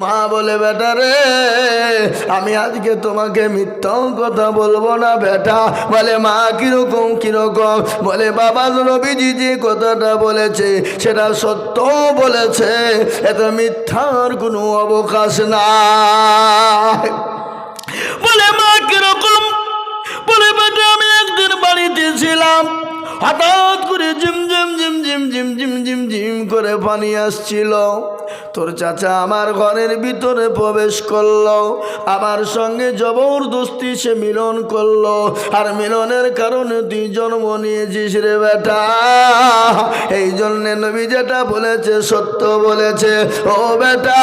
মা বলে বেটা রে আমি আজকে তোমাকে মিথ্যা কথা বলবো না বেটা। বলে মা কিরকম কিরকম? বলে বাবা নবীজি যে কথাটা বলেছে সেটা সত্য বলেছে, এত মিথ্যার কোনো অবকাশ নাই। বলে মা কিরকম? বলে বেটা আমি একদিন বাড়িতে ছিলাম, হঠাৎ করে ঝিম ঝিম ঝিম ঝিম ঝিম ঝিম ঝিম ঝিম করে পানি আসছিল। তোর চাচা আমার ঘরের ভিতরে প্রবেশ করলো, আমার সঙ্গে জবরদস্তি সে মিলন করলো। আর মিলনের কারণে তুই জন্ম নিয়েছিস রে বেটা। এই জন্যে নবী যেটা বলেছে সত্য বলেছে। ও বেটা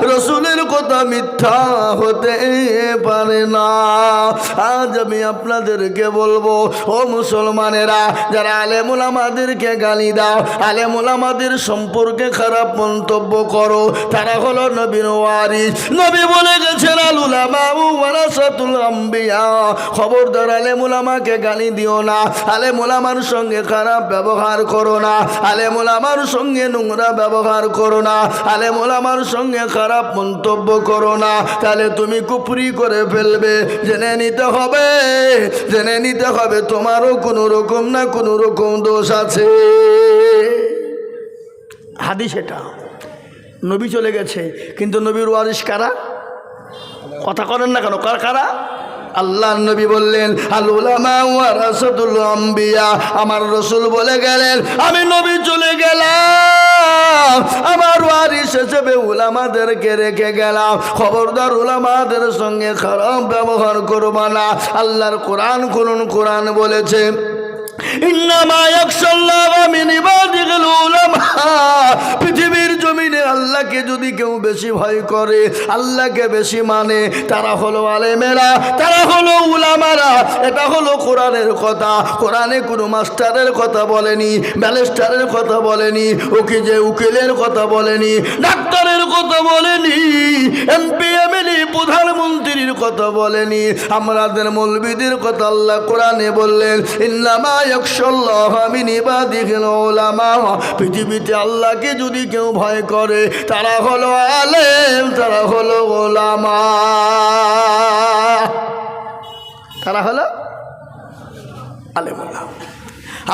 রসুলের কথা মিথ্যা হতে পারে না। আজ আমি আপনাদেরকে বলবো, ও মুসলমানেরা যারা আলেমুল আমাদেরকে গালি দাও, আলেমুল আমাদের সম্পর্কে খারাপ মন্তব্য করো, তারা হলো নবীর ওয়ারিস। নবী বলে গেছেন আল উলামা ওয়ারাসাতুল আম্বিয়া। খবরদার আলেমুল আমাকে গালি দিও না, আলেমুল আমার সঙ্গে খারাপ ব্যবহার করো না, আলেমুল আমার সঙ্গে নোংরা ব্যবহার করো না, আলেমুল আমার সঙ্গে খারাপ মন্তব্য করো না, তাহলে তুমি কুফরি করে ফেলবে। জেনে নিতে হবে, জেনে নিতে হবে তোমারও কোনো রকম না কোনো রকম দোষ আছে। হাদিস এটা। নবী চলে গেছে কিন্তু নবীর ওয়ারিস কারা? কথা করেন না কেন? কারা? আল্লাহ নবী বললেন আল উলামা ওয়ারাসাতুল আম্বিয়া। আমার রাসূল বলে গেলেন আমি নবী চলে গেলাম, আমার ওয়ারিস হিসেবে উলামাদেরকে রেখে গেলাম। খবরদার উলামাদের সঙ্গে খারাপ ব্যবহার করবা না। আল্লাহর কোরআন খুলুন, কোরআন বলেছে ইন্নামা ইয়াখশাল্লাহা মিন ইবাদিহিল উলামা। পৃথিবীর জমিনে আল্লাহকে যদি কেউ বেশি ভয় করে, আল্লাহকে বেশি মানে, তারা হলো আলেমেরা, তারা হলো উলামারা। এটা হলো কোরআনের কথা। কোরআনে কোনো মাস্টারের কথা বলেনি, ব্যারিস্টারের কথা বলেনি, উকিলের কথা বলেনি, ডাক্তারের কথা বলেনি, এমপি এমএলএ প্রধানমন্ত্রীর কথা বলেনি, আমাদের মৌলবীদের কথা আল্লাহ কোরআনে বললেন ইন্নামা ইয়াখশাল্লাহা মিন ইবাদিহিল উলামা। পৃথিবীতে আল্লাহকে যদি কেউ ভয় করে তারা হলো আলেম, তারা হলো উলামা, তারা হলো আলেম উলামা।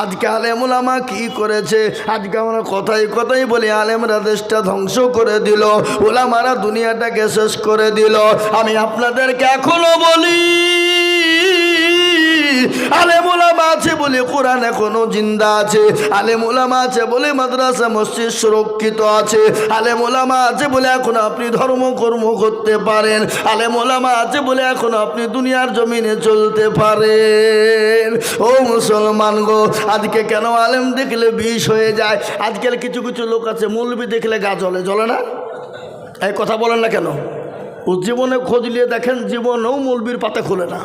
আজকে আলেম উলামা কি করেছে? আজকে আমরা কথাই কথাই বলি আলেমরা দেশটা ধ্বংস করে দিল, উলামারা দুনিয়াটাকে শেষ করে দিল। আমি আপনাদেরকে এখনো বলি আলেম উলামা আছে বলে কোরআন এখনো জিন্দা আছে, আলেম উলামা আছে বলে মাদ্রাসা মসজিদ সুরক্ষিত আছে, আলেম উলামা আছে বলে এখন আপনি ধর্মকর্ম করতে পারেন, আলেম উলামা আছে বলে এখন আপনি দুনিয়ার জমিনে চলতে পারেন। ও মুসলমান গো, আজকে কেন আলেম দেখলে বিষ হয়ে যায়? আজকাল কিছু কিছু লোক আছে মৌলবি দেখলে গা জ্বলে, জ্বলে না? এই কথা বলেন না কেন? ও জীবনে খোঁজ নিয়ে দেখেন জীবনেও মৌলবির পাতা খোলে না,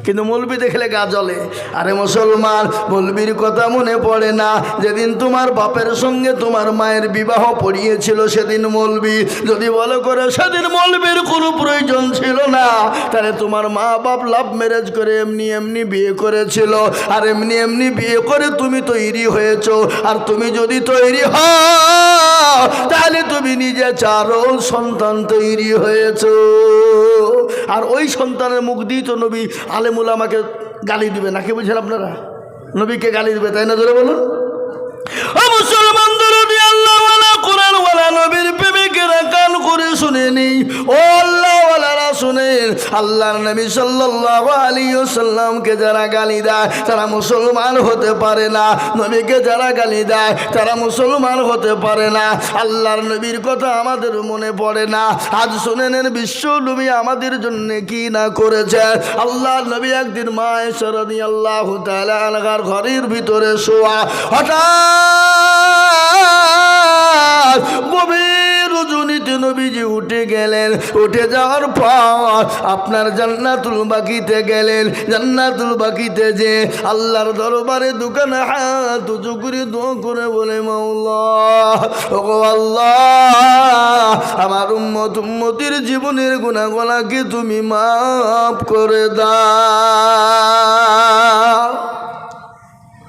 কিন্তু মৌলবি দেখলে গা জ্বলে। আরে মুসলমান, মৌলবির কথা মনে পড়ে না যেদিন তোমার বাপের সঙ্গে তোমার মায়ের বিবাহ পড়িয়েছিল সেদিন মৌলবি? যদি বলো করে সেদিন মৌলবির কোনো প্রয়োজন ছিল না, তাহলে তোমার মা বাপ লাভ ম্যারেজ করে এমনি এমনি বিয়ে করেছিল, আর এমনি এমনি বিয়ে করে তুমি তৈরি হয়েছো। আর তুমি যদি তৈরি হও তাহলে তুমি নিজে চারও সন্তান তৈরি হয়েছো, আর ওই সন্তানের মুখ দিয়ে তো নবী আলেম উলামাকে গালি দিবে নাকি? বুঝলেন আপনারা? নবীকে গালি দিবে, তাই না? জোরে বলুন। ও মুসলমান দরদি আল্লাহ ওয়ালা কোরআন ওয়ালা নবীর প্রেমিকেরা কান করে শুনে নেই। ও আল্লাহ ওয়ালারা শুনেন, আল্লাহর নবী সাল্লাল্লাহু আলাইহি ওয়াসাল্লামকে যারা গালি দেয় তারা মুসলমান হতে পারে না, নবীকে যারা গালি দেয় তারা মুসলমান হতে পারে না। আল্লাহর নবীর কথা আমাদের মনে পড়ে না। আজ শুনেন বিশ্ব নবী আমাদের জন্য কি না করেছে। আল্লাহর নবী একদিন মা আয়েশা রাদিয়াল্লাহু তাআলা আনহার ঘরের ভিতরে শোয়া, হঠাৎ গভীর রজনীতে নবীজি উঠে গেলেন। উঠে যাওয়ার পর আপনার জান্নাতুল বাকিতে গেলেন। জান্নাতুল বাকিতে যে আল্লাহর দরবারে দোকানে হাত উঁচু করে দোয়া করে বলে মাওলা, ওগো আল্লাহ, আমার উম্মতির জীবনের গুনাহগুলোকে তুমি মাফ করে দাও।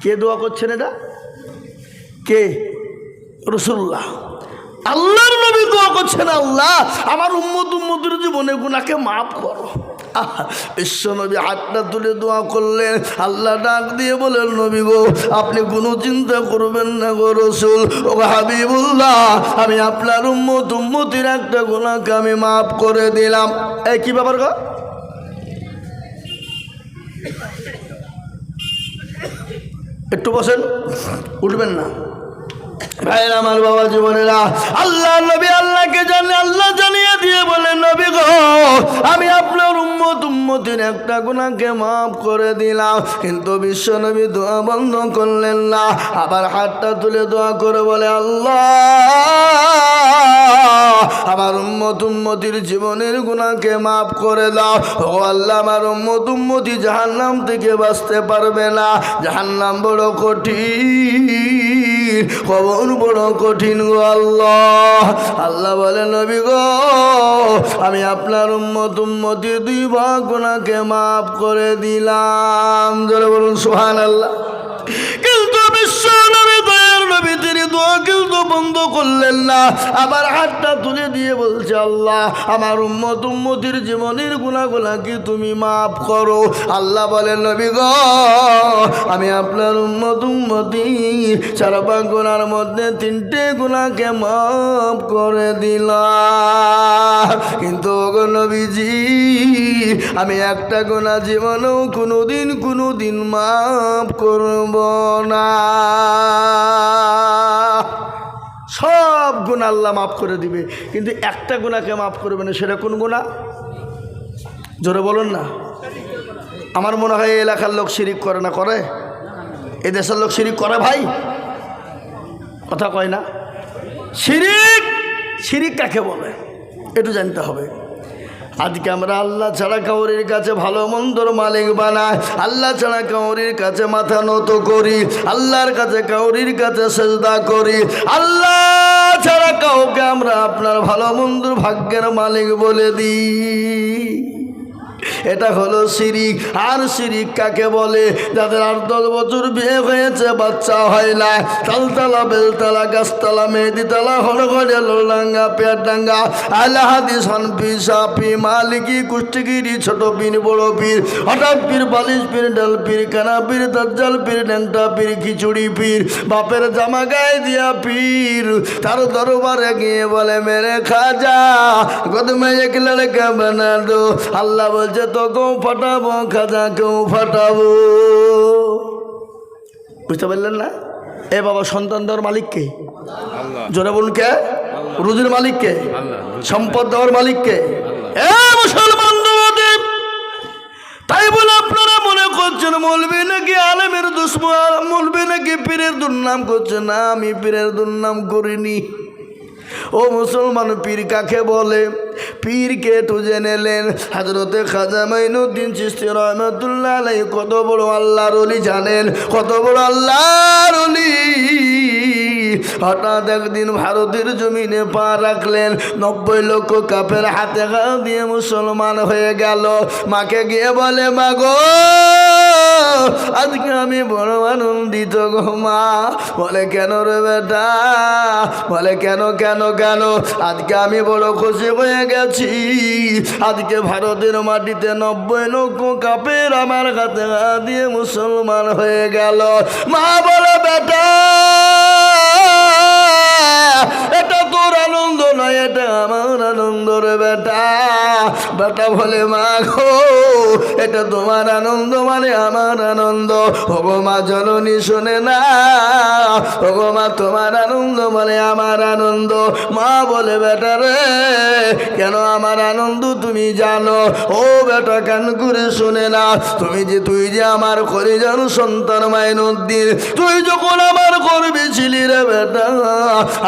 কে দোয়া করছেন এটা? কে? রাসূলুল্লাহ। আল্লাহর করছেন, আল্লাহ আমার উম্মতের জীবনে গুনাহকে মাফ করো। বিশ্বনবী হাতটা তুলে দোয়া করলেন। আল্লাহ ডাক দিয়ে বলেন, নবী গো আপনি কোনো চিন্তা করবেন না গো রাসূল, ও হাবিবুল্লাহ, আমি আপনার উম্মতির একটা গুনাহকে আমি মাফ করে দিলাম। এই কি ব্যাপার গো? একটু বসেন, উঠবেন না ভাইরা আমার, বাবা জীবনেরা। আল্লাহ নবী আল্লাহকে জানে, আল্লাহ জানিয়ে দিয়ে বলেন, নবী গো আমি আপনার উম্মতির একটা গুনাহকে মাফ করে দিলাম। কিন্তু বিশ্ব নবী দোয়া বন্ধ করলেন না, আবার হাতটা তুলে দোয়া করে বলে, আল্লাহ আমার উম্মতির জীবনের গুনাহকে মাফ করে দাও। ও আল্লাহ আমার উম্মতি জাহান্নাম থেকে বাঁচতে পারবে না, জাহান্নাম বড় কঠিন, কবর বড় কঠিন গো আল্লাহ। আল্লাহ বলে, নবী গো আমি আপনার উম্মতির 2 ভাগ গুনাহকে মাফ করে দিলাম। জোরে বলুন সুবহানাল্লাহ। কিন্তু বিশ্ব নবী দয়ার নবী তিনি দোয়া কিন্তু বন্ধ করলেন না, আবার হাতটা তুলে দিয়ে বলছে, আল্লাহ আমার উম্মতির জীবনের গুনাহগুলা কি তুমি মাফ করো। আল্লাহ বলেন, নবী গো আমি আপনার উম্মতির 4 ভাগ গুনার মধ্যে 3টে গুনাহকে মাফ করে দিলাম। কিন্তু গো নবীজি আমি একটা গুনাহ জীবনেও কোনোদিন মাফ করব না। সব গুনাহ আল্লাহ মাফ করে দিবে, কিন্তু একটা গুনাহকে মাফ করবে না। সেটা কোন গুনাহ? জোরে বলুন না। আমার মনে হয় এই এলাকার লোক শিরিক করে না? করে? এই দেশের লোক শিরিক করে ভাই? কথা কয় না? শিরিক কাকে বলে একটু জানতে হবে। আজকে আমরা আল্লাহ ছাড়া কাউরির কাছে ভালো মন্দর মালিক বানাই, আল্লাহ ছাড়া কাউরির কাছে মাথা নত করি, আল্লাহর কাছে কাউরির কাছে সেজদা করি, আল্লাহ ছাড়া কাউকে আমরা আপনার ভালো মন্দর ভাগ্যের মালিক বলে দিই। এটা হলো শিরিক। আর শিরিক কাকে বলে? যাদের 8-10 বছর বিয়ে হয়েছে, বাচ্চা হয় না, তালতলা বেলতলা গাছতলা মেহেদিতলা হলঘরে লোডাঙ্গা পেয়ারডাঙ্গা আলা হাদিস হানফি শাফি মালিকি কুষ্টিগিরি ছোট পীর বড় পীর হঠাৎ পীর বালিশ পীর ডাল পীর কানা পীর দাজ্জাল পীর ন্যাংটা পীর খিচুড়ি পীর বাপের জামা গায়ে দিয়া পীর তার দরবারে গিয়ে বলে, মেরে খাজা গদমে এক লড়কা বানা দো। আল্লাহ বলছে, তো কেউ ফাটাবো খাজা, কেউ ফাটাবো। বুঝতে পারলেন না? এ বাবা, সন্তান দেওয়ার মালিক কে? জোরে বলুন কে? রুজির মালিক কে? সম্পদ দেওয়ার মালিক কে? এ মুসলমান দেব, তাই বলে আপনারা মনে করছেন মৌলবি নাকি আলেমের দুশ্মন, মৌলবি নাকি পীরের দুর্নাম করছে। না, আমি পীরের দুর্নাম করিনি। ও মুসলমান, পীর কাকে বলে? পীরকে একটু জেনে নেন। হযরতে খাজা মাইনুদ্দিন চিশতি রহমাতুল্লাহ আলাইহি কত বড় আল্লাহর ওলি জানেন? কত বড় আল্লাহর ওলি। হঠাৎ একদিন ভারতের জমিনে পা রাখলেন, 90 লক্ষ কাফের হাতে ঘা দিয়ে মুসলমান হয়ে গেল। মাকে গিয়ে বলে, মা গো আজকে আমি বড় আনন্দিত গো মা। বলে, কেন রে বেটা? বলে, কেন কেন কেন? আজকে আমি বড় খুশি হয়ে গেছি। আজকে ভারতের মাটিতে 90 লক্ষ কাফের আমার হাতে ঘা দিয়ে মুসলমান হয়ে গেল। মা বলে, বেটা এটা তোর আনন্দ নয়, এটা আমার আনন্দ রে বেটা। বেটা বলে, মা গো এটা তোমার আনন্দ মানে আমার আনন্দ। ওগো মা জননী শোনে না, ওগো মা তোমার আনন্দ মানে আমার আনন্দ। মা বলে, বেটা রে কেন আমার আনন্দ তুমি জানো? ও বেটা কান করে শুনে না, তুই যে আমার কলিজার সন্তান মাইনুদ্দিন, তুই যখন আমার গর্বে ছিলি রে বেটা,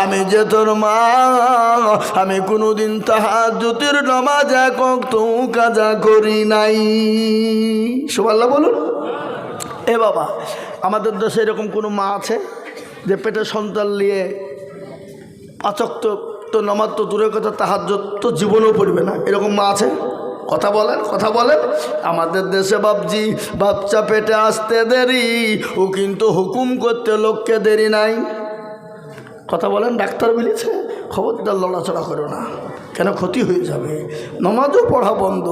আমি যে তোর মা, আমি কোনোদিন তাহাজ্জুদের নামাজ এক ওয়াক্ত কাজা করি নাই। সুবহানাল্লাহ বলুন। এ বাবা, আমাদের দেশে এরকম কোনো মা আছে যে পেটে সন্তান নিয়ে 5 ওয়াক্ত তো নামাজ তো দূরের কথা, তাহাজ্জুদ তো জীবনেও পড়বে না? এরকম মা আছে? কথা বলেন, কথা বলেন। আমাদের দেশে বাপজি বাচ্চা পেটে আসতে দেরি, ও কিন্তু হুকুম করতে লোককে দেরি নাই। কথা বলেন, ডাক্তার বলেছে খবরদার লড়াচড়া করো না, কেন ক্ষতি হয়ে যাবে। নমাজও পড়া বন্ধ,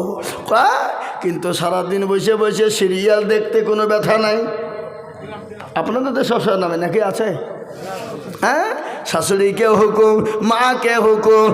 কিন্তু সারাদিন বসে বসে সিরিয়াল দেখতে কোনো ব্যথা নাই। আপনাদের দেশে সব নামে নাকি আছে? হ্যাঁ, শাশুড়িকে হুকুম, মাকে হুকুম,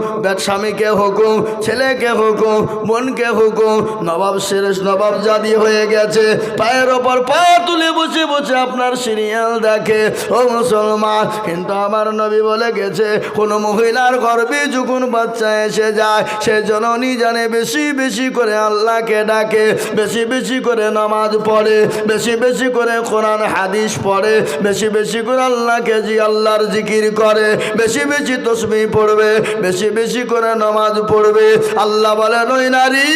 স্বামীকে হুকুম, ছেলেকে হুকুম, বোনকে হুকুম, নবাব শেরেশ নবাব জাদি হয়ে গেছে, পায়ের ওপর পা তুলে বসে বসে আপনার সিরিয়াল দেখে। ও মুসলমান, কিন্তু আমার নবী বলে গেছে, কোনো মহিলার গর্ভে যখন বাচ্চা এসে যায়, সে জননী জানে বেশি বেশি করে আল্লাহকে ডাকে, বেশি বেশি করে নামাজ পড়ে, বেশি বেশি করে কোরআন হাদিস পড়ে, বেশি বেশি করে আল্লাহকে আল্লাহর জিকির করে, বেশি বেশি তসবিহ পড়বে, বেশি বেশি করে নামাজ পড়বে। আল্লাহ বলেন, ওই নারী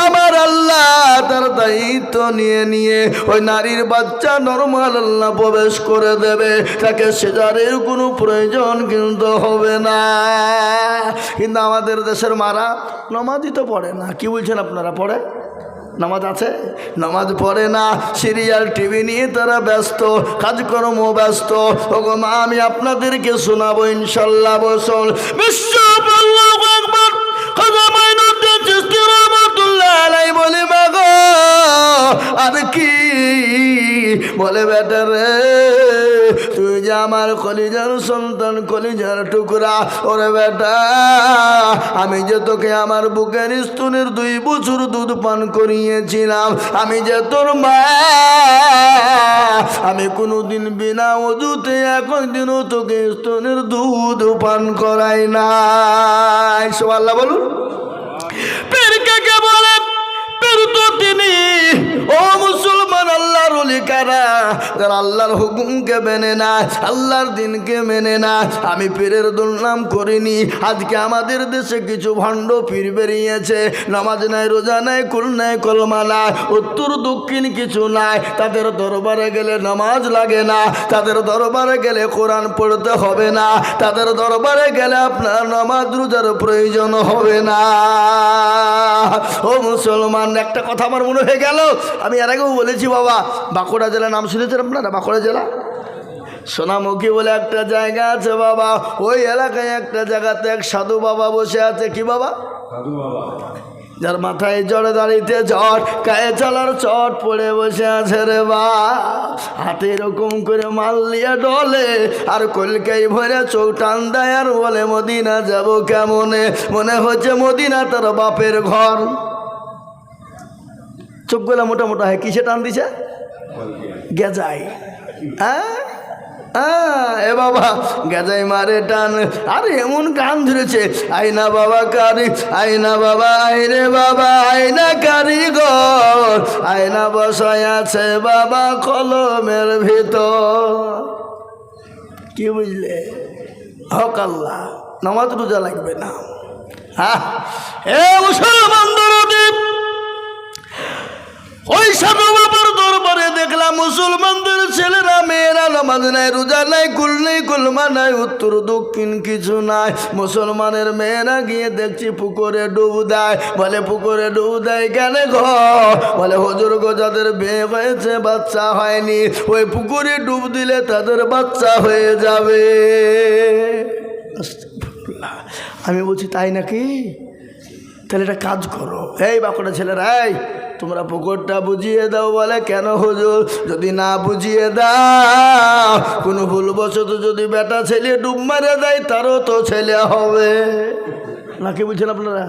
আমার আল্লাহ তার দায়িত্ব নিয়ে নিয়ে ওই নারীর বাচ্চা নরমাল আল্লাহ প্রবেশ করে দেবে, তাকে সেজারের কোনো প্রয়োজন কিন্তু হবে না। কিন্তু আমাদের দেশের মারা নামাজই তো পড়ে না। কি বলছেন আপনারা, পড়ে? নামাজ আছে, নামাজ পড়ে না, সিরিয়াল টিভি নিয়ে তারা ব্যস্ত, কাজকর্ম ব্যস্ত। ওগো মা, আমি আপনাদেরকে শোনাবো ইনশাল্লাহ। বসল বিশ্ব বলে মাগো আর কি বলে, বেটা রে তুই যে আমার কলিজার সন্তান, কলিজার টুকরা, ওরে বেটা আমি যে তোকে আমার বুকের স্তনের 2 বছর দুধ পান করিয়েছিলাম, আমি যে তোর মা, আমি কোনোদিন বিনা ওযুতে একদিনও তোকে স্তনের দুধ পান করাই নাই। সুবহানাল্লাহ বলুন। পীর কাকে বলে? পীর তো তিনি। ও মুসলমান, আল্লাহর ওলি কারা? যারা আল্লাহর হুকুমকে মেনে না, আল্লাহর দিনকে মেনে না। আমি পীরের দুর্নাম করিনি। আজকে আমাদের দেশে কিছু ভণ্ড পীর বেরিয়েছে, নামাজ নাই, রোজা নাই, কুল নাই, কলমা নাই, উত্তর দক্ষিণ কিছু নাই। তাদের দরবারে গেলে নামাজ লাগে না, তাদের দরবারে গেলে কোরআন পড়তে হবে না, তাদের দরবারে গেলে আপনার নামাজ রোজার প্রয়োজন হবে না। ও মুসলমান, একটা কথা আমার মনে হয়ে গেল, আমি এর আগেও বলেছি বাবা, বাঁকুড়া জেলা নাম শুনেছেন আপনারা? বাঁকুড়া জেলা সোনামুখী বলে একটা জায়গা আছে বাবা, ওই এলাকায় একটা জায়গাতে এক সাধু বাবা বসে আছে। কি বাবা? সাধু বাবা, যার মাথায় জড়ে দাঁড়িতে ঝড়, গায়ে চালার চট পড়ে বসে আছে রে বা, হাতে এরকম করে মাল নিয়ে ডলে, আর কলকাই ভরে চোখ টান দেয়, আর বলে মদিনা যাব কেমনে, মনে হচ্ছে মদিনা তার বাপের ঘর। চোখগুলা মোটা মোটা হয়, কিসে টান দিছে? গেজাই। হ্যাঁ এ বাবা, গেজাই মারে টান। আরে এমন গান ধরেছে, আইনা বাবা কারি, আইনা বাবা, আইরে বাবা, আইনা কারিগর, আয়না বসায় আছে বাবা কলমের ভিতর। কি বুঝলে? হক আল্লাহ, নামাজ রোজা লাগবে না। হ্যাঁ, এ মুসলমান দরদীপ, ওই সাধু বাবার দরবারে দেখলাম মুসলমানদের ছেলেরা মেয়েরা নামাজ নাই, রোজা নাই, কুল নেই, কলমা নাই, উত্তর দক্ষিণ কিছু নাই। মুসলমানের মেয়েরা গিয়ে দেখছি পুকুরে ডুব দেয়। বলে পুকুরে ডুব দেয় কেন গো? বলে হুজুর গো, যাদের বিয়ে হয়েছে বাচ্চা হয়নি, ওই পুকুরে ডুব দিলে তাদের বাচ্চা হয়ে যাবে। আমি বলছি তাই নাকি? তাহলে একটা কাজ করো, এই বাঁকুড়া ছেলেরা, এই তোমরা পুকুরটা বুঝিয়ে দাও। বলে কেন হুজুর? যদি না বুঝিয়ে দাও, কোনো ভুলবশত যদি বেটা ছেলে ডুব মারে দেয়, তারও তো ছেলে হবে নাকি? বুঝছেন আপনারা?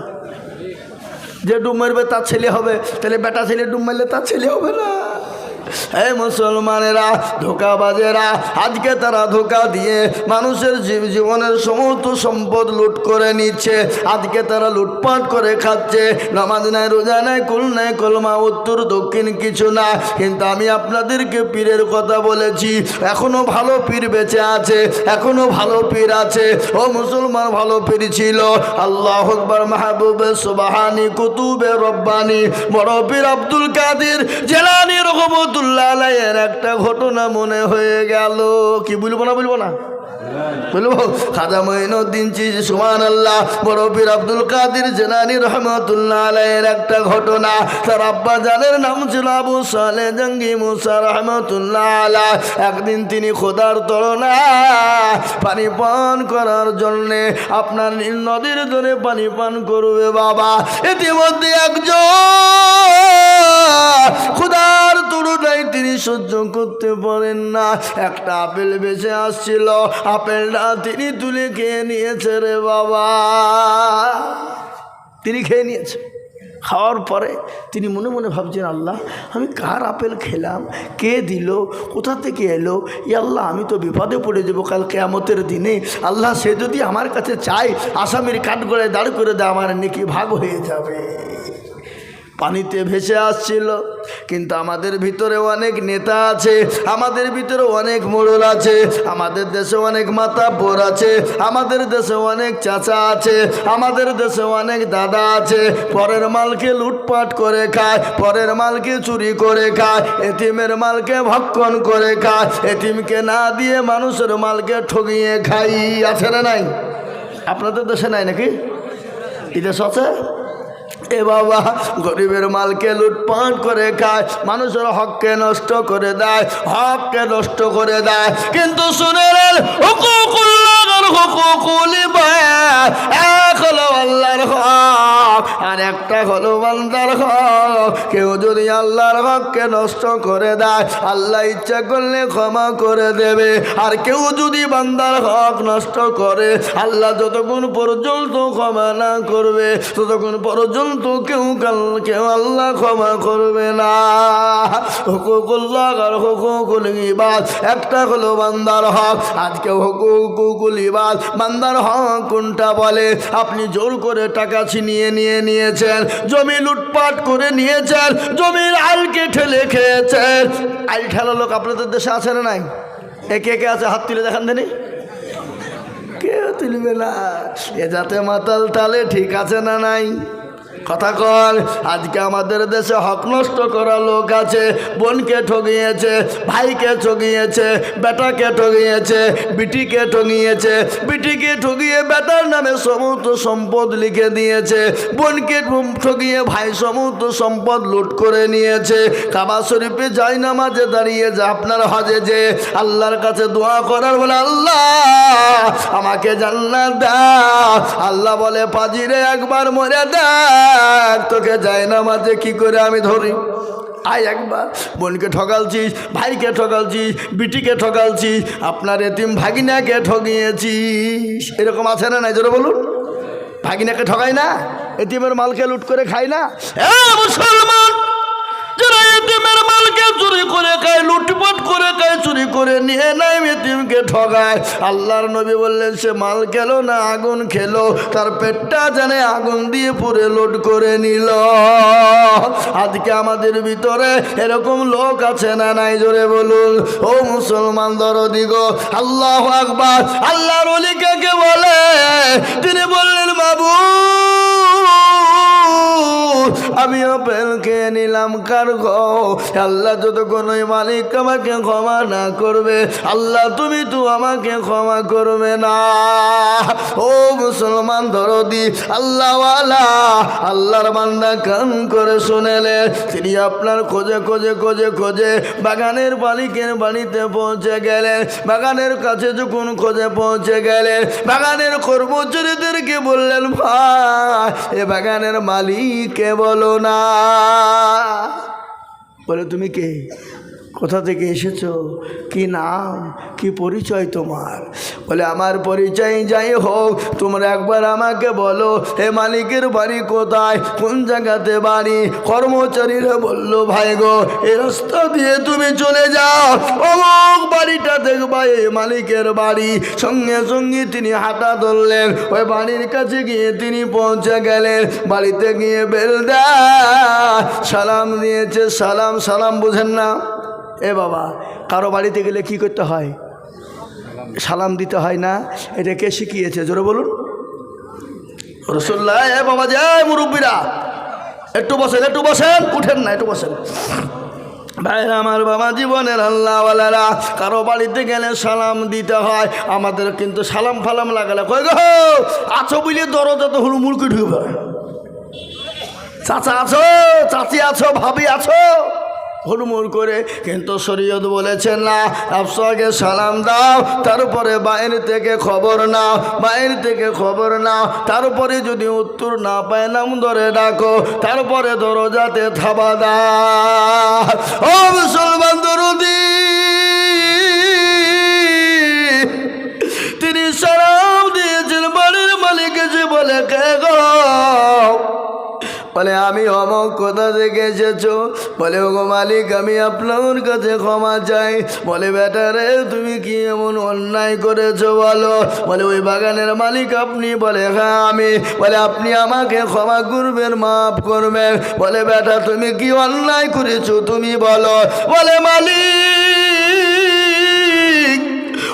যে ডুব মারবে তার ছেলে হবে, তাহলে বেটা ছেলে ডুব মারলে তার ছেলে হবে না। এই মুসলমানেরা, ধোকাবাজেরা, আজকে তারা ধোকা দিয়ে মানুষের জীবনের সমস্ত সম্পদ লুট করে নিচ্ছে। আজকে তারা লুটপাট করে খাচ্ছে। নামাজ নাই, রোজা নাই, কুল নাই, কলমা, উত্তর দক্ষিণ কিছু না। কিন্তু আমি আপনাদেরকে পীরের কথা বলেছি, এখনো ভালো পীর বেঁচে আছে, এখনো ভালো পীর আছে। ও মুসলমান, ভালো পীর ছিল আল্লাহ আকবার, মাহবুবে সুবহানি, কুতুবে রব্বানি, বড় পীর আব্দুল কাদের জিলানী রহমতুল্লাহ আলাইহির একটা ঘটনা মনে হয়ে গেল। কি বলবো না? বলবো না? বলবো খাজা মঈনুদ্দিন চিশতি সুবহানাল্লাহ। বড় পীর আব্দুল কাদের জিলানী রহমাতুল্লাহ আলাইহির একটা ঘটনা, তার আব্বা জানের নাম ছিল আবু সালেহ জঙ্গি মুসা রহমাতুল্লাহ আলাইহ। একদিন তিনি খোদার তরণায় পানি পান করার জন্যে আপনার নীল নদীর জন্য পানি পান করবে বাবা। ইতিমধ্যে একজন খোদার তরুণায় তিনি সহ্য করতে পারেন না, একটা আপেল বেঁচে আসছিল, আপেলটা তিনি তুলে খেয়ে নিয়েছে রে বাবা। তিনি খেয়ে নিয়েছে। খাওয়ার পরে তিনি মনে মনে ভাবছেন, আল্লাহ আমি কার আপেল খেলাম, কে দিল, কোথা থেকে এলো, ই আল্লাহ আমি তো বিপদে পড়ে যাবো কাল কিয়ামতের দিনে। আল্লাহ সে যদি আমার কাছে চায় আসামির কাঠগড়ায় দাঁড় করে দেয়, আমার নেকি ভাগ হয়ে যাবে। পানিতে ভেসে আসছিল। কিন্তু আমাদের ভিতরে অনেক নেতা আছে, আমাদের ভিতরে অনেক মোড়ল আছে, আমাদের দেশে অনেক মাতাব্বর আছে, আমাদের দেশে অনেক চাচা আছে, আমাদের দেশে অনেক দাদা আছে। পরের মালকে লুটপাট করে খায়, পরের মালকে চুরি করে খায়, এতিমের মালকে ভক্ষণ করে খায়, এতিমকে না দিয়ে মানুষের মালকে ঠগিয়ে খাই। আছে না নাই? আপনাদের দেশে নাই নাকি? এই দেশ আছে? এ বাবা, গরিবের মালকে লুটপাট করে খায়, মানুষের হককে নষ্ট করে দেয়, হককে নষ্ট করে দেয়। কিন্তু শুনেলেন হুকুকুল্লাহর হুকুকুল ইবাদ, এক হলো আল্লাহর হক আর একটা হলো বান্দার হক। কেউ যদি আল্লাহর হককে নষ্ট করে দেয়, আল্লাহ ইচ্ছা করলে ক্ষমা করে দেবে। আর কেউ যদি বান্দার হক নষ্ট করে, আল্লাহ যতক্ষণ পর্যন্ত ক্ষমা না করবে ততক্ষণ পর্যন্ত কেউ আল্লাহ ক্ষমা করবে না। হুকুকুল্লাহ আর হুকুকুল ইবাদ, একটা হলো বান্দার হক। আজকে হুকুকুল ইবাদ বান্দার হক কোনটা বলে? আপনি জোর করে টাকা ছিনিয়ে নিয়েছেন, জমি লুটপাট করে নিয়েছেন, জমির আলকে ঠেলে খেয়েছেন। আল ঠেলা লোক আপনাদের দেশে আছে না নাই? একে কে আছে? হাত তুলে দেখান দেনি, কেউ তুলবে না। এ যাতে মাতাল তালে ঠিক আছে না নাই? কথা কর। আজকে আমাদের দেশে হক নষ্ট করা লোক আছে, বোনকে ঠগিয়েছে, ভাইকে ঠগিয়েছে, বেটাকে ঠগিয়েছে, বিটিকে ঠগিয়েছে, বিটিকে ঠগিয়ে বেটার নামে সমস্ত সম্পদ লিখে দিয়েছে, বোনকে ঠগিয়ে ভাই সমস্ত সম্পদ লুট করে নিয়েছে। কাবা শরীফে যাই নামাজে দাঁড়িয়ে যে আপনার হজে যে আল্লাহর কাছে দোয়া করার বলে, আল্লাহ আমাকে জান্নাত দাও। আল্লাহ বলে, পাজিরে একবার মরে দেয়, তোকে যায় না মাঝে কি করে আমি ধরি। আয় একবার। বোনকে ঠকালছিস, ভাইকে ঠকালছিস, বিটিকে ঠকালছিস, আপনার এতিম ভাগিনাকে ঠগিয়েছিস। এরকম আছে না নাই? জোরে বলুন। ভাগিনাকে ঠকাই না, এতিমের মালকে লুট করে খাই না? মুসলমান যারা এতিমের মালকে চুরি করে খায়, লুটপাট করে খায়, চুরি করে নিয়ে নাই, এতিমকে ঠগায়, আল্লাহর নবী বললেন সে মাল খেলো না আগুন খেলো, তার পেটটা জানে আগুন দিয়ে পুরে লোড করে নিল। আজকে আমাদের ভিতরে এরকম লোক আছে না নাই? জোরে বলুন। ও মুসলমান দরদি গো, আল্লাহু আকবার। আল্লাহর ওলি কাকে বলে? তিনি বললেন, মাবুদ আমি আপেল খেয়ে নিলাম কার গো, আল্লাহ যতক্ষণ ওই মালিক আমাকে ক্ষমা না করবে, আল্লাহ তুমি তো আমাকে ক্ষমা করবে না। ও মুসলমান দরদি আল্লাহওয়ালা, আল্লাহর বান্দা কান করে শুনেলে, তিনি আপনার খোঁজে খোঁজে খোঁজে খোঁজে বাগানের মালিকের বাড়িতে পৌঁছে গেলেন। বাগানের কাছে যখন খোঁজে পৌঁছে গেলেন, বাগানের কর্মচারীদেরকে বললেন, ভাই এ বাগানের মালিককে বলো না। বলে, তুমি কে, কোথা থেকে এসেছো, কি নাম, কি পরিচয় তোমার? বলে, আমার পরিচয় যাই হোক, তোমরা একবার আমাকে বলো হে মালিকের বাড়ি কোথায়, কোন জায়গাতে বাড়ি? কর্মচারীরা বলল, ভাই গো এই রাস্তা দিয়ে তুমি চলে যাও, অমুক বাড়িটা দেখবা এই মালিকের বাড়ি। সঙ্গে সঙ্গে তিনি হাঁটা ধরলেন, ওই বাড়ির কাছে গিয়ে তিনি পৌঁছে গেলেন। বাড়িতে গিয়ে বেল দেয়, সালাম দিয়েছে। সালাম সালাম বুঝেন না? এ বাবা, কারো বাড়িতে গেলে কি করতে হয়? সালাম দিতে হয় না? এটা কে শিখিয়েছে? জোরে বলুন। রাসূলুল্লাহ। এ বাবা যে মুরব্বীরা একটু বসেন, একটু বসেন, উঠেন না, একটু বসেন। ভাইরা আমার, বাবা জীবনের আল্লাহওয়ালারা, কারো বাড়িতে গেলে সালাম দিতে হয়। আমাদের কিন্তু সালাম ফালাম লাগালে কই গো আছো বলে দরজা তো হুড়মুড়কে ঢুকবে। চাচা আছো, চাচি আছো, ভাবি আছো, হুড়মুড় করে। কিন্তু শরীয়ত বলেছেন না, আফসাকে সালাম দাও, তারপরে বাইরে থেকে খবর নাও, বাইরে থেকে খবর নাও, তারপরে যদি উত্তর না পায় নাম ধরে ডাকো, তারপরে দরজাতে থাবা দাও। ও মুসলমান দরদি, তিনি সালাম দিয়েছেন, বাড়ির মালিক এসে বলে কে গো? বলে আমি অমক কোথা থেকে এসেছো? বলে ওগো মালিক আমি আপনার কাছে ক্ষমা চাই। বলে বেটা রে তুমি কি এমন অন্যায় করেছো বলো? বলে ওই বাগানের মালিক আপনি? বলে হ্যাঁ আমি। বলে আপনি আমাকে ক্ষমা করবেন, মাফ করবেন। বলে বেটা তুমি কি অন্যায় করেছো তুমি বলো? বলে মালিক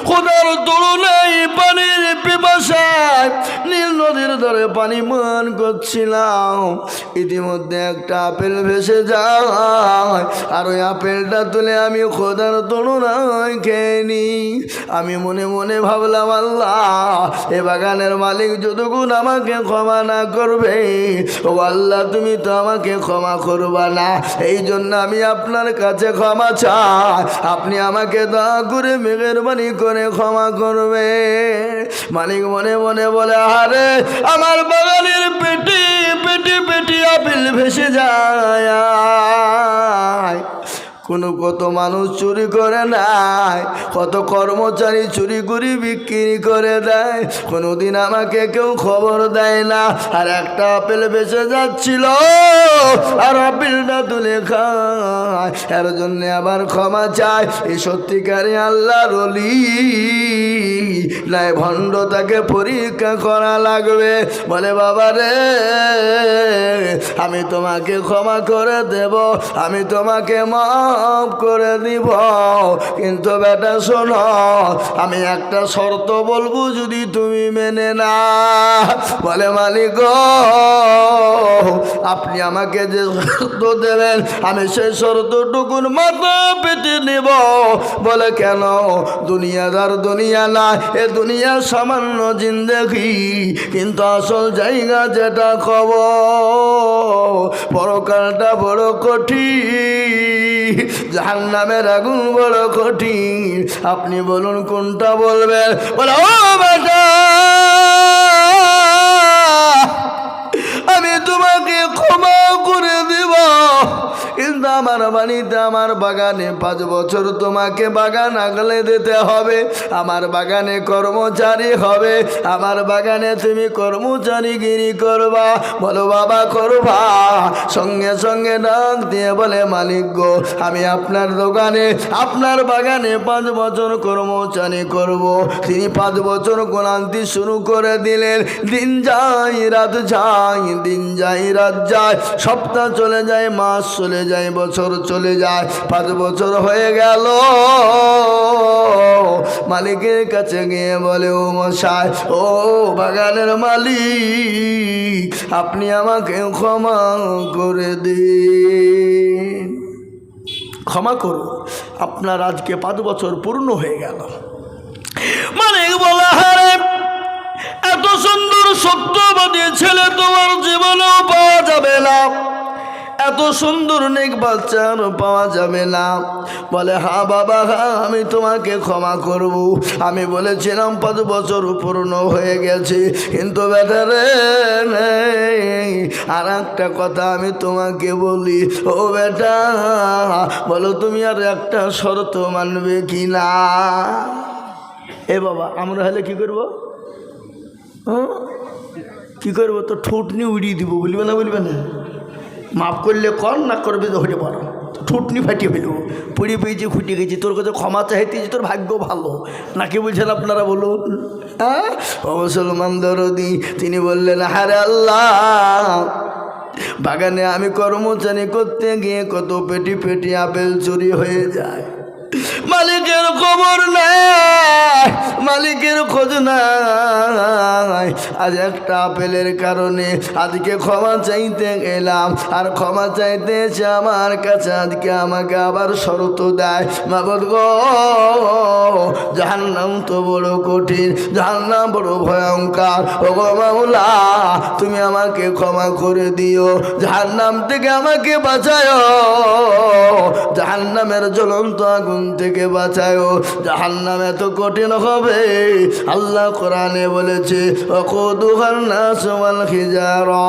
খোদার তুলনায় পানির পিপাসায় নীল নদীর ধারে পানি পান করছিলাম, ইতিমধ্যে একটা আপেল ভেসে যায়, আর ওই আপেলটা তুলে আমি খোদার তুলনায় খেয়ে নি। আমি মনে মনে ভাবলাম আল্লাহ এ বাগানের মালিক যতক্ষণ আমাকে ক্ষমা না করবে, ও আল্লাহ তুমি তো আমাকে ক্ষমা করবা না, এই জন্য আমি আপনার কাছে ক্ষমা চাই, আপনি আমাকে দয়া করে মেহেরবানি করে ক্ষমা করবে। মালিক মনে মনে বলে আরে আমার বাগানের পেটি পেটি পেটি আপেল ভেসে যায়, কত মানুষ চুরি করে নাই, কত কর্মচারী চুরি করে বিক্রি করে দেয়, কোনোদিন আমাকে কেউ খবর দেয় না। আর একটা আপেল বেঁচে যাচ্ছিল, আর আপেলটা তুলে খায়, এর জন্য আবার ক্ষমা চায়। এই সত্যিকারে আল্লাহর ওলি নাই ভণ্ড, তাকে পরীক্ষা করা লাগবে। বলে বাবা রে আমি তোমাকে ক্ষমা করে দেব, আমি তোমাকে মাফ করে দিব, কিন্তু বেটা শোনো আমি একটা শর্ত বলবো, যদি তুমি মেনে না। বলে মালিক আপনি আমাকে যে শর্ত দেবেন আমি সেই শর্তটুকুন মাথা পেতে নেব। বলে কেন? দুনিয়াদার দুনিয়া না, এ দুনিয়া সামান্য জিন্দেগি, কিন্তু আসল জায়গা যেটা খবর পরকালটা বড় কঠিন, জাহান্নামের আগুন বড় কঠিন। আপনি বলুন কোনটা বলবেন? বলে ও বেটা আমি তোমাকে ক্ষমা করে দিব, কিন্তু আমার বাড়িতে আমার বাগানে 5 বছর তোমাকে বাগান আগলে দিতে হবে, আমার বাগানে কর্মচারী হবে, আমার বাগানে তুমি কর্মচারীগিরি করবা। বলো বাবা করবা? সঙ্গে সঙ্গে ডাক দিয়ে বলে মালিক গো আমি আপনার দোকানে আপনার বাগানে 5 বছর কর্মচারী করব। তিনি 5 বছর গোনান্তি শুরু করে দিলেন। দিন যায় রাত যায়, দিন যায় রাত যায়, সপ্তাহ চলে যায়, মাস চলে যায়, বছর চলে যায়, 5 বছর হয়ে গেল। মালিকের কাছে গিয়ে বলে ও মশাই, ও বাগানের মালিক আপনি আমাকে ক্ষমা করে দিন, ক্ষমা করুন, আপনার আজকে 5 বছর পূর্ণ হয়ে গেল। মালিক বলে হারে এত সুন্দর সত্যবাদী ছেলে তোমার জীবনেও পাওয়া যাবে না, এত সুন্দর নেক বাচ্চা পাওয়া যাবে না। বলে হ্যাঁ বাবা হ্যাঁ আমি তোমাকে ক্ষমা করব, আমি বলেছিলাম 5 বছর পূর্ণ হয়ে গেছে, কিন্তু বেটা রে আর একটা কথা আমি তোমাকে বলি, ও বেটা বলো তুমি আর একটা শর্ত মানবে কি না? এ বাবা আমরা হলে কি করবো? কি করবো? তো ঠোঁট নিয়ে উড়িয়ে দিব, বলবে না? বলবে না? মাফ করলে কর, না করবে তো হতে পারো, ঠুটনি ফাটিয়ে ফেলবো, পড়ে পেয়েছি খুঁটে গেছি, তোর কাছে ক্ষমা চাইতেছি, তোর ভাগ্য ভালো নাকি বলছেন আপনারা বলুন? হ্যাঁ ও মুসলমান দরদি, তিনি বললেন হারে আল্লাহ বাগানে আমি কর্মচারী করতে গিয়ে কত পেটি পেটি আপেল চুরি হয়ে যায়, মালিকের খবর নাই, মালিকের খোঁজ নাই, নয়, আজ একটা আপেলের কারণে আজকে ক্ষমা চাইতে গেলাম, আর ক্ষমা চাইতে এসে আমার কাছে আজকে আমাকে আবার শর্ত দেয়। মাবুদ গো, জাহান্নাম তো বড় কঠিন, জাহান্নাম বড় ভয়ঙ্কর। ও গো মাওলা, তুমি আমাকে ক্ষমা করে দিও, জাহান্নাম থেকে আমাকে বাঁচায়ো, জাহান্নামের জ্বলন্ত আগুন থেকে বাঁচায়ো। জাহান্নাম এত কঠিন হবে, আল্লাহ কোরআনে বলেছে ওয়াকুদুহান নাস ওয়াল হিজারা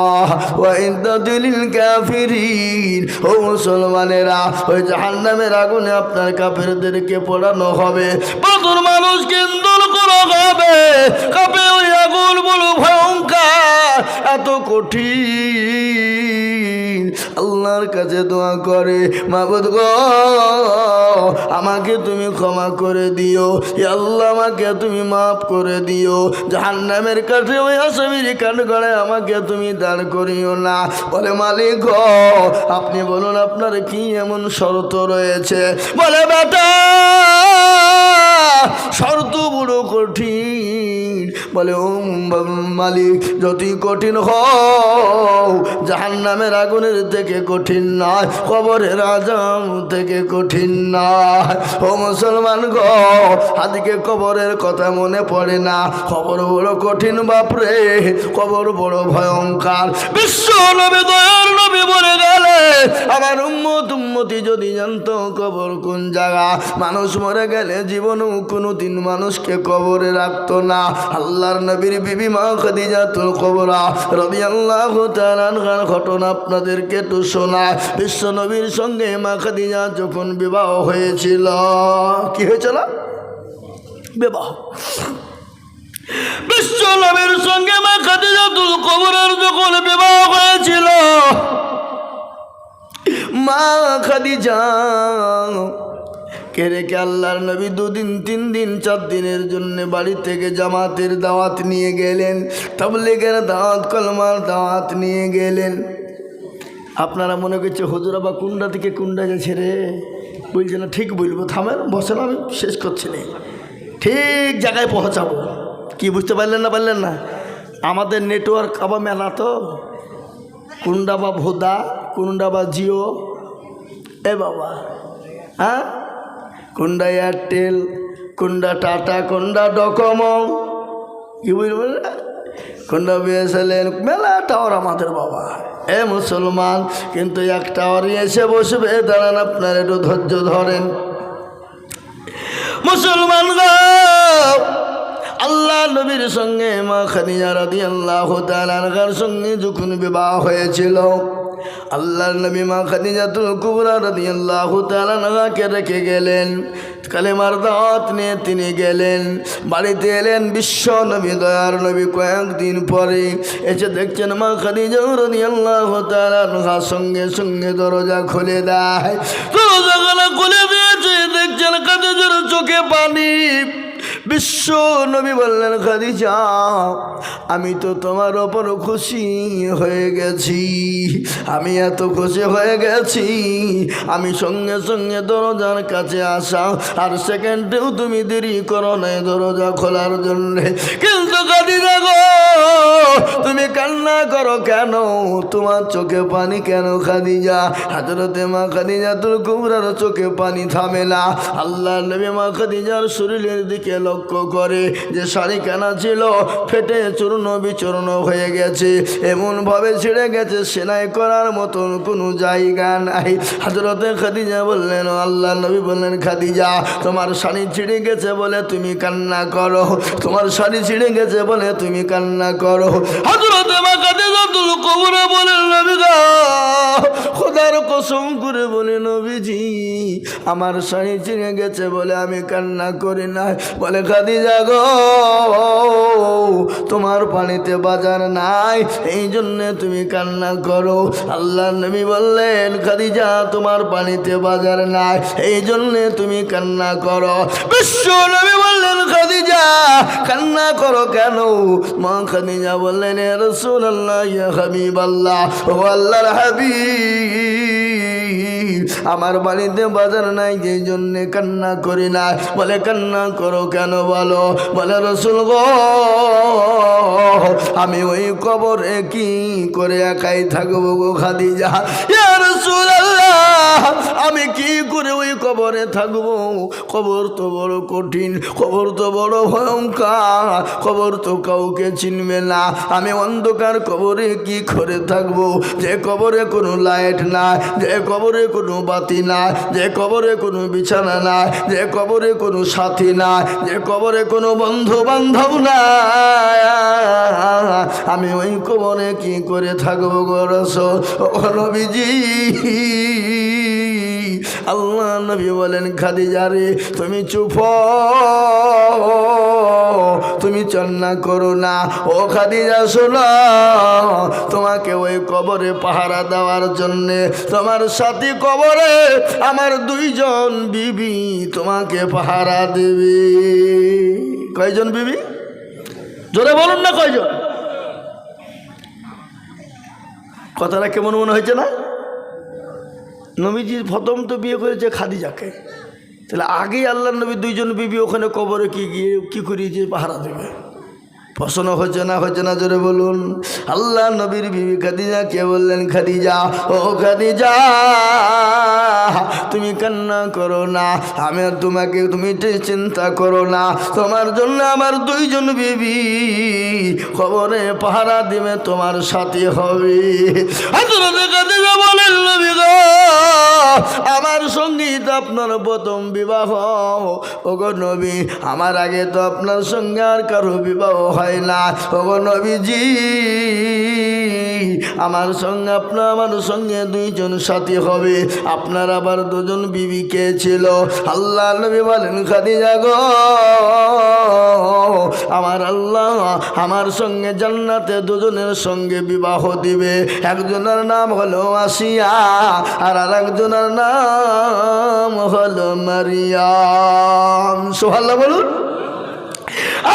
ওয়া ইদ্দাতুল লিল কাফিরিন। ও মুসলমানেরা, ওই জাহান্নামের আগুনে আপনার কাফেরদেরকে পোড়ানো হবে, প্রচুর মানুষকে ইন্ধন করা হবে। কাফে ওই আগুন বড় ভয়ঙ্কর, এত কঠিন। আল্লাহর কাছে দোয়া করে, মাবুদ গো, আমাকে তুমি ক্ষমা করে দিও, ইয়া আল্লাহ আমাকে তুমি মাফ করে দিও। জাহান্নামের কাছে ওই আসামির কাঠগড়ায় আমাকে তুমি দাঁড় করিও না। বলে মালিক গো, আপনি বলুন আপনার কি এমন শর্ত রয়েছে? বলে বেটা, শর্ত বড় কঠিন। বলে ও মালিক, যতই কঠিন হও, জাহান্নামের আগুনের থেকে কঠিন নয়, কবরের আযাব থেকে কঠিন নয়। ও মুসলমান গো, আজকে কবরের কথা মনে পড়ে না, কবর বড় কঠিন বাপরে, কবর বড় ভয়ঙ্কর। বিশ্ব নবী, দয়ার নবী বলে গেলে আমার উম্মতি যদি জানতো কবর কোন জায়গা, মানুষ মরে গেলে জীবনেও কোনোদিন মানুষকে কবরে রাখতো না। আল্লাহর নবীর বিবি মা খাদিজাতুল কুবরা রাদিয়াল্লাহু তাআলা আনহার ঘটনা আপনাদেরকে একটু শোনায়। বিশ্ব নবীর সঙ্গে মা খাদিজা যখন বিবাহ হয়েছিল, কি হয়েছিল? বিবাহ। বিশ্ব নবীর সঙ্গে মা খাদিজাতুল কুবরার যখন বিবাহ হয়েছিল, মা খাদিজা কে রেখে আল্লাহর নবী 2 দিন 3 দিন 4 দিনের জন্য বাড়ি থেকে জামাতের দাওয়াত নিয়ে গেলেন, তাবলীগের দাওয়াত, কলমার দাওয়াত নিয়ে গেলেন। আপনারা মনে করছে হুজুর আবার কুন্ডা থেকে কুন্ডা গেছে রে, বলছে না, ঠিক বলবো, থামেন, বসেন, আমি শেষ করছি না, ঠিক জায়গায় পৌঁছাবো। কি বুঝতে পারলেন না? পারলেন না? আমাদের নেটওয়ার্ক আবার মেলা তো, কুন্ডা বা ভোদা, কুন্ডা বা জিও, এ বাবা, হ্যাঁ, কোনটা এয়ারটেল, কোনটা টাটা, কোনটা ডকোমো, কি বুঝবেন, কোনটা বিএসএনএল, মেলা টাওয়ার আমাদের বাবা। এ মুসলমান, কিন্তু এক টাওয়ারই এসে বসবে, দাঁড়ান, আপনার একটু ধৈর্য ধরেন। মুসলমান আল্লাহ নবীর সঙ্গে মা খাদিজা রাদিয়াল্লাহু তাআলা আনহার সঙ্গে যখন বিবাহ হয়েছিল, আল্লাহর নবী মা খাদিজাতুল কুবরা রাদিয়াল্লাহু তাআলা আনহাকে রেখে গেলেন, কালেমার দাওয়াত নিয়ে তিনি গেলেন, বাড়িতে এলেন। বিশ্ব নবী, দয়ার নবী কয়েকদিন পরে এসে দেখছেন মা খাদিজা রাদিয়াল্লাহু তাআলা আনহার সঙ্গে সঙ্গে দরজা খুলে দেয়। দরজা খুলে দিয়েছে, দেখছেন খাদিজার চোখে পানি। বিশ্ব নবী বললেন, খাদিজা, আমি তো তোমার ওপর খুশি হয়ে গেছি, আমি এত খুশি হয়ে গেছি, আমি সঙ্গে সঙ্গে দরজার কাছে আসা, আর সেকেন্ডেও তুমি দেরি করো নাই দরজা খোলার জন্যে। কিন্তু খাদিজা গো, তুমি কান্না করো কেন? তোমার চোখে পানি কেন খাদিজা? হযরতে মা খাদিজাতুল কুবরার চোখে পানি থামে না। আল্লাহ নবী মা খাদিজার শরীরের দিকে লক্ষ্য করে, যে শাড়ি কেনা ছিল ফেটে চূর্ণ বিচূর্ণ হয়ে গেছে, এমনভাবে ছিঁড়ে গেছে, সেলাই করার মতন কোনো জায়গা নাই। হযরতে খাদিজা বললেন, আল্লাহ নবী বললেন, খাদিজা, তোমার শাড়ি ছিঁড়ে গেছে বলে তুমি কান্না করো, তোমার শাড়ি ছিঁড়ে গেছে বলে তুমি কান্না করো। হযরতে মা খাদিজাতুল কুবরা বলেন, নবী গো, খোদার কসম করে বলে, নবীজি, আমার শাড়ি ছিঁড়ে গেছে বলে আমি কান্না করি না। বলে, খাদিজা গো, তোমার পানিতে বাজার নাই, এই জন্যে তুমি কান্না করো। আল্লাহ নবী বললেন, খাদিজা, তোমার পানিতে বাজার নাই, এই জন্যে তুমি কান্না করো। বিশ্ব নবী বললেন, খাদিজা, কান্না করো কেন? মা খাদিজা বললেন, ইয়া রাসূলুল্লাহ, ইয়া হাবিবাল্লাহ, ও আল্লাহর হাবিব, আমার বাড়িতে বাজার নাই, যেই জন্যে কান্না করি না। বলে, কান্না করো কেন বলো? বলে, রাসূল গো, আমি ওই কবরে কি করে একাই থাকবো গো খাদিজা। ইয়া রাসূলুল্লাহ, আমি কি করে ওই কবরে থাকবো? কবর তো বড় কঠিন, কবর তো বড় ভয়ঙ্কর, কবর তো কাউকে চিনবে না। আমি অন্ধকার কবরে কি করে থাকবো? যে কবরে কোনো লাইট নাই, যে কবরে কোনো বাতি নাই, যে কবরে কোনো বিছানা নাই, যে কবরে কোনো সাথী নাই, যে কবরে কোনো বন্ধু বান্ধব নাই, আমি ওই কবরে কি করে থাকবো গো রাসূল? ও নবীজি, আল্লাহ নবী বলেন খাদিজা রে তুমি চুপ, তুমি চন্না করো না। ও খাদিজা শোনো, তোমাকে ওই কবরে পাহারা দেওয়ার জন্যে তোমার সাথী কবরে আমার 2 জন বিবি তোমাকে পাহারা দেবে। কয়জন বিবি? জোরে বলুন না, কয়জন? কথাটা কেমন মনে হয়েছে না? নবীজি প্রথম তো বিয়ে করেছে খাদিজাকে, তাহলে আগেই আল্লাহ নবী 2 জন বিবি ওখানে কবরে কি করিয়েছে পাহারা দেবে। প্রশ্ন হচ্ছে না, হচ্ছে না? জোরে বলুন। আল্লাহ নবীর বিবি খাদিজা কে বললেন, খাদিজা, ও খাদিজা তুমি কান্না করো না, আমি আর তোমাকে, তুমি চিন্তা করো না, তোমার জন্য আমার 2 জন বিবি কবরে পাহারা দিবে, তোমার সাথী হবে। খাদিজা বলেন, নবী গো, আমার সঙ্গী তো আপনার প্রথম বিবাহ। ওগো নবী, আমার আগে তো আপনার সঙ্গে আর কারো বিবাহ হয় না। ওগো নবীজি, আমার সঙ্গে আমার সঙ্গে 2 জন সাথী হবে, আপনার আবার 2 জন বিবি কে ছিল? আল্লাহ নবী বলেন, খাদিজা গো, আমার আল্লাহ আমার সঙ্গে জান্নাতে 2 জনের সঙ্গে বিবাহ দিবে। একজনের নাম হলো আসিয়া, আর আরেকজনের নাম হলো মারিয়াম। সুবহানাল্লাহ বলুন।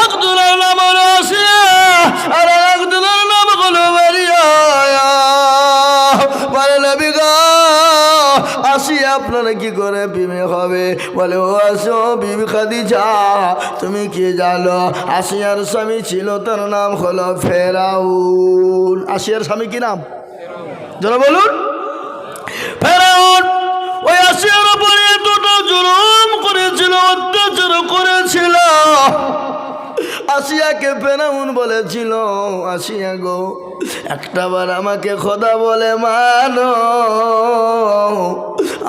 একজনের নাম হলো আসিয়া, আর একজনের নাম হলো মারিয়াম। বলে নবী গো, আসিয়া আপনারা কি করে বিবি হবে? বলে, ও আসো বিবি খাদিজা, তুমি কি জানো আসিয়ার স্বামী ছিল, তার নাম হলো ফেরাউন। আসিয়ার স্বামী কি নাম? যারা বলুন, ফেরাউন। ওই আসিয়ার উপরে এতটা জুলুম করেছিল, অত্যাচার করেছিল। আসিয়াকে ফেরাউন বলেছিল, আসিয়া গো, একটাবার আমাকে খোদা বলে মানো,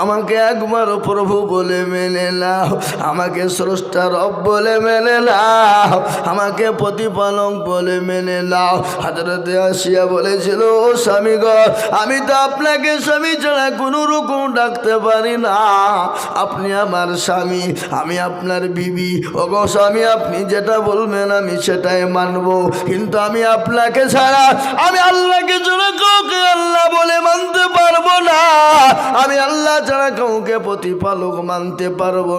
আমাকে একবার প্রভু বলে মেনে নাও, আমাকে স্রষ্টা রব বলে মেনে নাও, আমাকে প্রতিপালক বলে মেনে নাও। হযরতে আসিয়া বলেছিল, ও স্বামী গো, আমি তো আপনাকে স্বামী ছাড়া কোনো রকম ডাকতে পারি না, আপনি আমার স্বামী, আমি আপনার বিবি। ও গো স্বামী, আপনি যেটা বলবেন আমি সেটাই মানব, কিন্তু আমি আপনাকে ছাড়া, আমি আল্লাহকে ছাড়া কাউকে আল্লাহ বলে মানতে পারবো না, আমি আল্লাহ ছাড়া কাউকে প্রতিপালক মানতে পারবো